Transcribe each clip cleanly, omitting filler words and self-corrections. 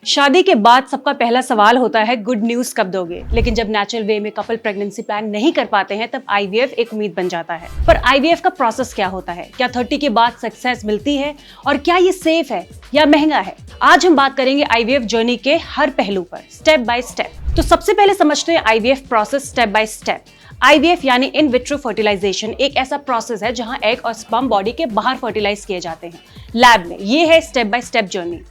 शादी के बाद सबका पहला सवाल होता है गुड न्यूज कब दोगे। लेकिन जब नेचुरल वे में कपल प्रेगनेंसी प्लान नहीं कर पाते हैं तब आईवीएफ एक उम्मीद बन जाता है। पर आईवीएफ का प्रोसेस क्या होता है, क्या 30 के बाद सक्सेस मिलती है और क्या ये सेफ है या महंगा है? आज हम बात करेंगे आईवीएफ जर्नी के हर पहलू पर स्टेप बाय स्टेप। तो सबसे पहले समझते हैं IVF process step by step. IVF यानी इन विट्रो फर्टिलाइजेशन एक ऐसा प्रोसेस है जहां एग और स्पर्म बॉडी के बाहर फर्टिलाइज किए जाते हैं लैब में। ये है step by step journey.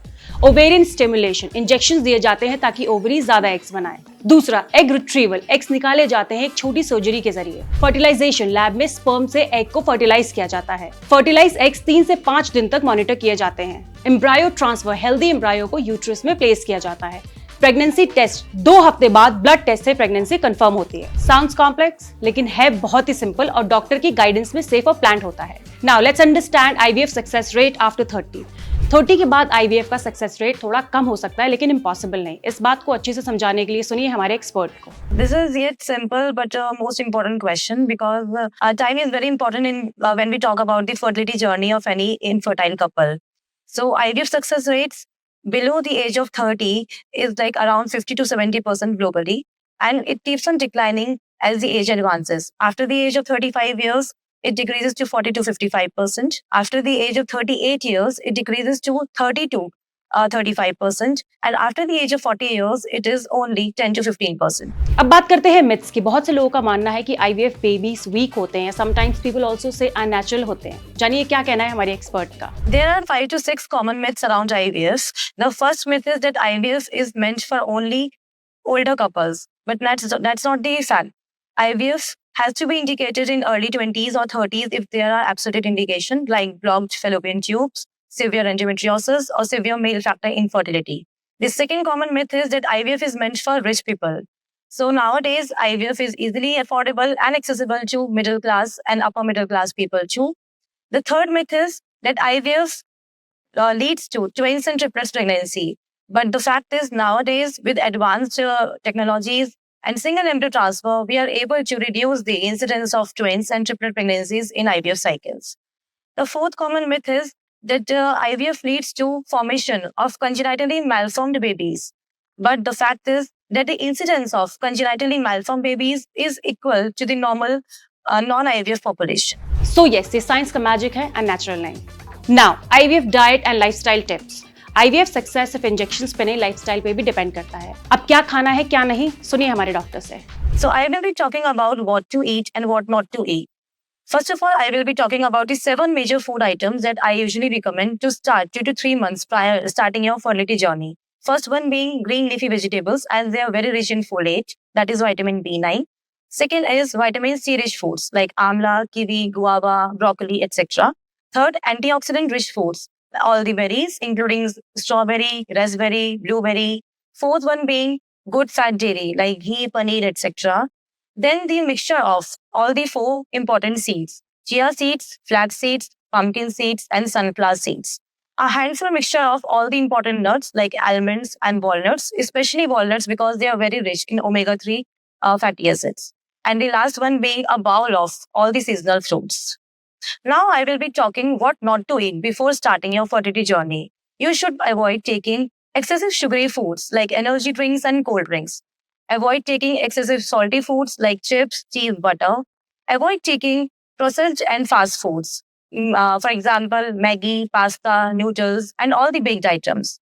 Ovarian stimulation, injection दिए जाते हैं ताकि ओवरी ज्यादा एग्स बनाए। दूसरा, एग रिट्रीवल, एग्स निकाले जाते हैं एक छोटी सर्जरी के जरिए। फर्टिलाइजेशन, लैब में स्पर्म से एग को फर्टिलाइज किया जाता है। फर्टिलाइज एग्स 3 से 5 दिन तक मॉनिटर किए जाते हैं। एम्ब्रायो ट्रांसफर, हेल्दी एम्ब्रायो को यूट्रस में प्लेस किया जाता है। प्रेगनेंसी टेस्ट, 2 हफ्ते बाद ब्लड टेस्ट से प्रेगनेंसी कंफर्म होती है। साउंड्स कॉम्प्लेक्स लेकिन है बहुत ही सिंपल और डॉक्टर की गाइडेंस में सेफ और प्लान्ड होता है। Now let's understand IVF success rate after 30 के बाद आईवीएफ का सक्सेस रेट थोड़ा कम हो सकता है लेकिन इम्पॉसिबल नहीं। इस बात को अच्छे से समझाने के लिए सुनिए हमारे एक्सपर्ट को। This is yet simple but most important question because time is very important in when we talk about the fertility journey of any infertile couple. So IVF success rates below the age of 30 is like around 50 to 70% globally, and it keeps on declining as the age advances. After the age of 35 years, it decreases to 40 to 55%. After the age of 38 years, it decreases to 30 to 35%. And after the age of 40 years, it is only 10 to 15%. अब बात करते हैं myths की। बहुत से लोगों का मानना है कि आईवीएफ बेबीज वीक होते हैं। Sometimes people also say unnatural होते हैं। जानिए क्या कहना है हमारे एक्सपर्ट का। There are 5 to 6 common myths around IVF. The first myth is that IVF is meant for only older couples, but that's not the fact. IVF has to be indicated in early 20s or 30s if there are absolute indications like blocked fallopian tubes, severe endometriosis, or severe male factor infertility. The second common myth is that IVF is meant for rich people. So nowadays, IVF is easily affordable and accessible to middle class and upper middle class people too. The third myth is that IVF leads to twins and triplets pregnancy. But the fact is nowadays with advanced technologies and single embryo transfer, we are able to reduce the incidence of twins and triplet pregnancies in IVF cycles. The fourth common myth is that IVF leads to formation of congenitally malformed babies. But the fact is that the incidence of congenitally malformed babies is equal to the normal non-IVF population. So yes, ये science का magic है and natural नहीं। Now IVF diet and lifestyle tips. IVF success सिर्फ injections पे नहीं, lifestyle पे भी depend करता है। अब क्या खाना है क्या नहीं, सुनिए हमारे डॉक्टर से। So I will be talking about what to eat and what not to eat. First of all, I will be talking about the 7 major food items that I usually recommend to start 2 to 3 months prior starting your fertility journey. First one being green leafy vegetables, as they are very rich in folate, that is vitamin B9. Second is vitamin C rich foods like amla, kiwi, guava, broccoli, etc. Third, antioxidant rich foods, all the berries, including strawberry, raspberry, blueberry. Fourth one being good fat dairy like ghee, paneer, etc. Then the mixture of all the 4 important seeds: chia seeds, flax seeds, pumpkin seeds, and sunflower seeds. A handful mixture of all the important nuts like almonds and walnuts, especially walnuts because they are very rich in omega-3 fatty acids. And the last one being a bowl of all the seasonal fruits. Now I will be talking what not to eat before starting your fertility journey. You should avoid taking excessive sugary foods like energy drinks and cold drinks. Avoid taking excessive salty foods like chips, cheese, butter. Avoid taking processed and fast foods. For example, Maggi, pasta, noodles, and all the baked items.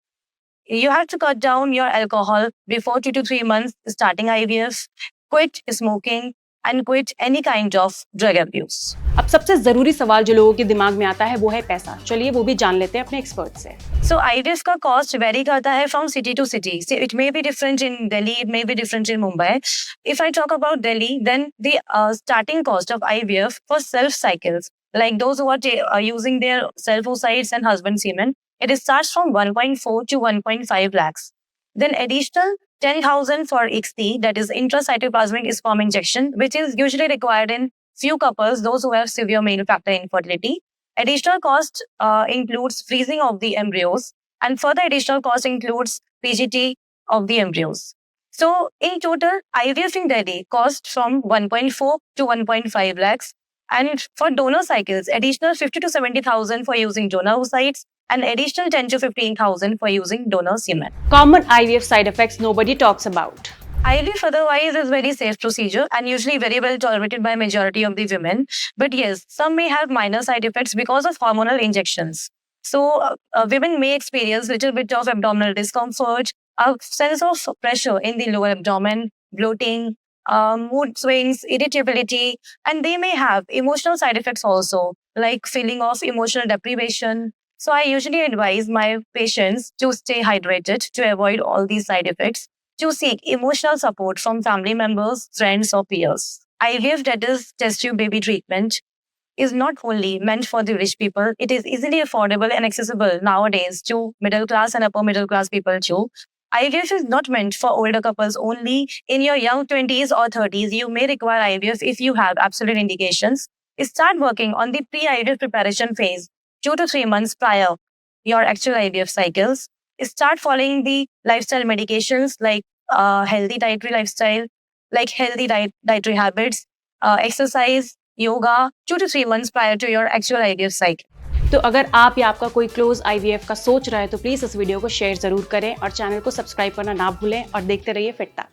You have to cut down your alcohol before 2 to 3 months starting IVF. Quit smoking and quit any kind of drug abuse. अब सबसे जरूरी सवाल जो लोगों के दिमाग में आता है वो है पैसा। चलिए वो भी जान लेते हैं अपने एक्सपर्ट से। So IVF का cost vary करता है from city to city. So it may be different in Delhi, it may be different in Mumbai. If I talk about Delhi, then the starting cost of IVF for self cycles, like those who are using their self oocytes and husband semen, it starts from 1.4 to 1.5 lakhs. Then additional 10,000 for ICSI, that is intracytoplasmic sperm injection, which is usually required in few couples, those who have severe male factor infertility. Additional cost includes freezing of the embryos, and further additional cost includes PGT of the embryos. So in total, IVF in Delhi cost from 1.4 to 1.5 lakhs. And for donor cycles, additional 50 to 70,000 for using donor oocytes, an additional 10 to 15,000 for using donor semen. Common IVF side effects nobody talks about. IVF otherwise is very safe procedure and usually very well tolerated by majority of the women. But yes, some may have minor side effects because of hormonal injections. So women may experience little bit of abdominal discomfort, a sense of pressure in the lower abdomen, bloating, mood swings, irritability, and they may have emotional side effects also, like feeling of emotional deprivation. So I usually advise my patients to stay hydrated to avoid all these side effects, to seek emotional support from family members, friends, or peers. IVF, that is test tube baby treatment, is not only meant for the rich people, it is easily affordable and accessible nowadays to middle class and upper middle class people too. IVF is not meant for older couples only. In your young 20s or 30s, you may require IVF if you have absolute indications. Start working on the pre-IVF preparation phase 2 to 3 months prior your actual IVF cycles. Start following the lifestyle medications like healthy dietary lifestyle, like healthy dietary habits, exercise, yoga 2 to 3 months prior to your actual IVF cycle. तो अगर आप या आपका कोई close IVF का सोच रहा है तो प्लीज़ इस वीडियो को शेयर ज़रूर करें और चैनल को सब्सक्राइब करना ना भूलें और देखते रहिए फिट तक।